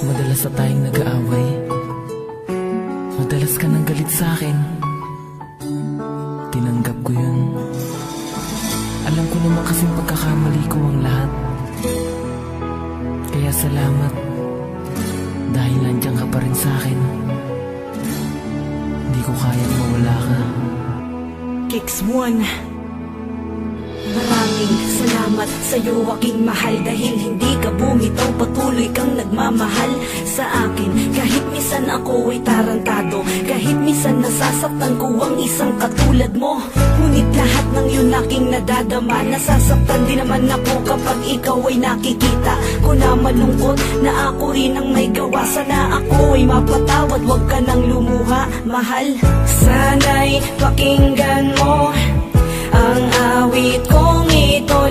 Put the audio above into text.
Madalas na tayong nag-aaway. Madalas ka nang galit sa'kin. Tinanggap ko yun. Alam ko naman kasing pagkakamali ko ang lahat. Kaya salamat. Dahil nandiyan ka pa rin sa'kin. Hindi ko kayang mawala ka. Kicks 1. Maraming salamat sa'yo aking mahal. Dahil hindi ka bumitaw, patuloy kang nagmamahal sa akin. Kahit minsan ako ay tarantado, kahit minsan nasasaktan ko ang isang katulad mo. Ngunit lahat ng yun aking nadadama. Nasasaktan din naman ako kapag ikaw ay nakikita ko na malungkot, na ako rin ang may gawa. Sana ako ay mapatawad, wag ka nang lumuha, mahal. Sana'y pakinggan mo ang awit kong ito,